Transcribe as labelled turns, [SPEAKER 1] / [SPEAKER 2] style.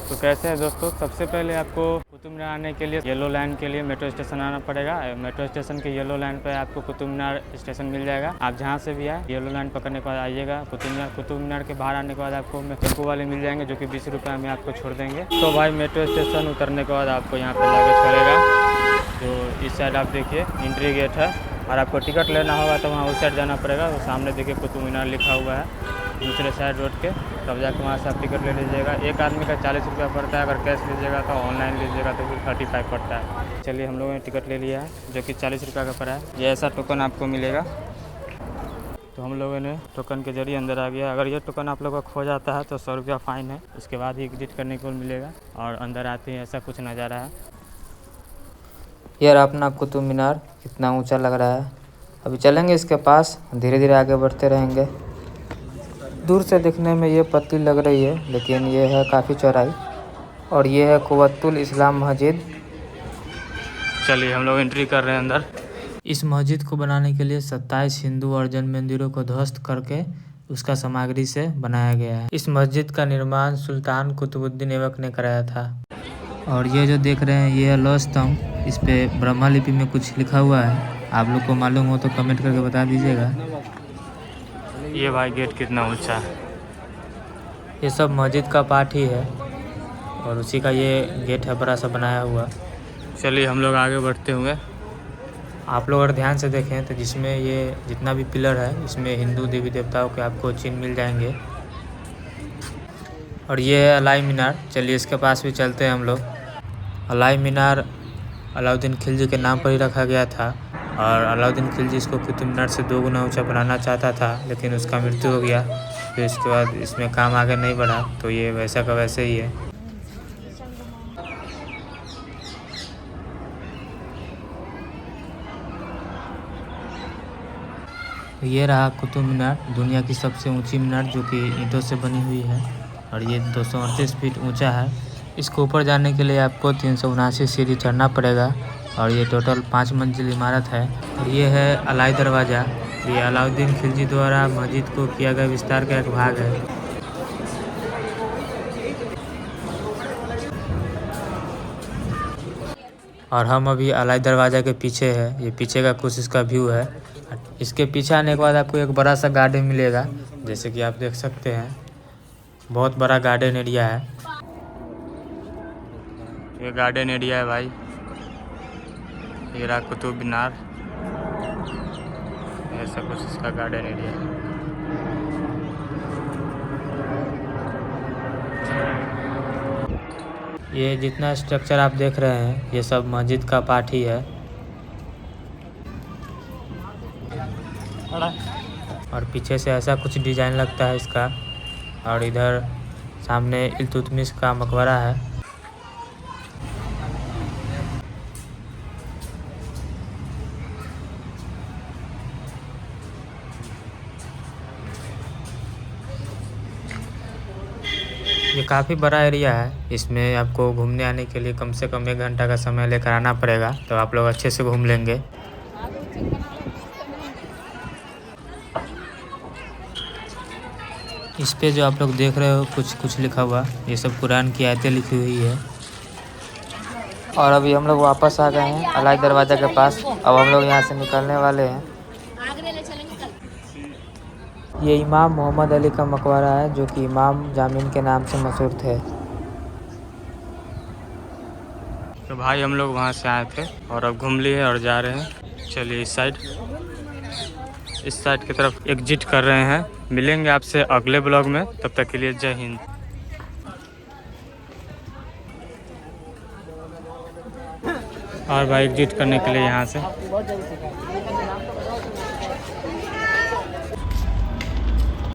[SPEAKER 1] तो कैसे है दोस्तों, सबसे पहले आपको कुतुब मीनार आने के लिए येलो लाइन के लिए मेट्रो स्टेशन आना पड़ेगा। मेट्रो स्टेशन के येलो लाइन पे आपको कुतुब मीनार स्टेशन मिल जाएगा। आप जहाँ से भी आए येलो लाइन पकड़ने के बाद आइएगा कुतुब मीनार। कुतुब मीनार के बाहर आने के बाद आपको टेम्पो वाले मिल जाएंगे जो कि 20 रुपये में आपको छोड़ देंगे। तो भाई मेट्रो स्टेशन उतरने के बाद आपको यहाँ पर लाके छोड़ेगा। जो इस साइड आप देखिए एंट्री गेट है, और आपको टिकट लेना होगा तो वहाँ उस साइड जाना पड़ेगा। तो सामने देखिए कुतुब मीनार लिखा हुआ है दूसरे साइड रोड के, तब जाकर वहाँ से आप टिकट ले लीजिएगा। एक आदमी का 40 रुपया पड़ता है, अगर कैश लीजिएगा तो ऑनलाइन लीजिएगा तो फिर 35 पड़ता है। चलिए हम लोगों ने टिकट ले लिया है जो कि 40 रुपये का पड़ा है। ये ऐसा टोकन आपको मिलेगा। तो हम लोगों ने टोकन के जरिए अंदर आ गया। अगर ये टोकन आप लोगों का खो जाता है तो 100 रुपया फ़ाइन है, उसके बाद ही एग्जिट करने को मिलेगा। और अंदर आते ही ऐसा कुछ नज़ारा है।
[SPEAKER 2] यार अपना कुतुब मीनार कितना ऊंचा लग रहा है। अभी चलेंगे इसके पास, धीरे धीरे आगे बढ़ते रहेंगे। दूर से दिखने में ये पतली लग रही है लेकिन ये है काफ़ी चौड़ाई, और ये है कुव्वतुल इस्लाम मस्जिद।
[SPEAKER 1] चलिए हम लोग एंट्री कर रहे हैं अंदर।
[SPEAKER 2] इस मस्जिद को बनाने के लिए 27 हिंदू और जैन मंदिरों को ध्वस्त करके उसका सामग्री से बनाया गया है। इस मस्जिद का निर्माण सुल्तान कुतुबुद्दीन ऐबक ने कराया था। और ये जो देख रहे हैं ये है लौह स्तंभ, इस पे ब्रह्मा लिपि में कुछ लिखा हुआ है। आप लोग को मालूम हो तो कमेंट करके बता दीजिएगा।
[SPEAKER 1] ये भाई गेट कितना ऊंचा है।
[SPEAKER 2] ये सब मस्जिद का पार्ट ही है और उसी का ये गेट है बड़ा सा बनाया हुआ।
[SPEAKER 1] चलिए हम लोग आगे बढ़ते हुए।
[SPEAKER 2] आप लोग अगर ध्यान से देखें तो जिसमें ये जितना भी पिलर है इसमें हिंदू देवी देवताओं के आपको चिन्ह मिल जाएंगे। और ये है अलाई मीनार। चलिए इसके पास भी चलते हैं हम लोग। अलाई मीनार अलाउद्दीन खिलजी के नाम पर ही रखा गया था, और अलाउद्दीन खिलजी इसको कुतुब मीनार से 2 गुना ऊँचा बनाना चाहता था लेकिन उसका मृत्यु हो गया। फिर इसके बाद इसमें काम आगे नहीं बढ़ा तो ये वैसा का वैसे ही है। ये रहा कुतुब मीनार, दुनिया की सबसे ऊंची मीनार जो कि ईंटों से बनी हुई है, और ये 238 फीट ऊंचा है। इसको ऊपर जाने के लिए आपको 379 सीढ़ी चढ़ना पड़ेगा, और ये टोटल 5 मंजिल इमारत है। और ये है अलाई दरवाज़ा। ये अलाउद्दीन खिलजी द्वारा मस्जिद को किया गया विस्तार का एक भाग है। और हम अभी अलाई दरवाज़ा के पीछे है। ये पीछे का कुछ इसका व्यू है। इसके पीछे आने के बाद आपको एक बड़ा सा गार्डन मिलेगा, जैसे कि आप देख सकते हैं बहुत बड़ा गार्डन एरिया है।
[SPEAKER 1] ये गार्डन एरिया है भाई। ये रहा कुतुब मीनार, ऐसा कुछ इसका गार्डन एरिया है।
[SPEAKER 2] ये जितना स्ट्रक्चर आप देख रहे हैं ये सब मस्जिद का पार्ट ही है। और पीछे से ऐसा कुछ डिज़ाइन लगता है इसका। और इधर सामने इल्तुतमिश का मकबरा है। ये काफ़ी बड़ा एरिया है। इसमें आपको घूमने आने के लिए कम से कम 1 घंटा का समय लेकर आना पड़ेगा, तो आप लोग अच्छे से घूम लेंगे। इस पे जो आप लोग देख रहे हो कुछ लिखा हुआ, ये सब कुरान की आयतें लिखी हुई है। और अभी हम लोग वापस आ गए हैं अलाई दरवाज़ा के पास। अब हम लोग यहाँ से निकलने वाले हैं। ये इमाम मोहम्मद अली का मकबरा है जो कि इमाम जामिन के नाम से मशहूर थे।
[SPEAKER 1] तो भाई हम लोग वहाँ से आए थे और अब घूम लिए और जा रहे हैं। चलिए इस साइड की तरफ एग्जिट कर रहे हैं। मिलेंगे आपसे अगले ब्लॉग में, तब तक के लिए जय हिंद। और भाई एग्जिट करने के लिए यहाँ से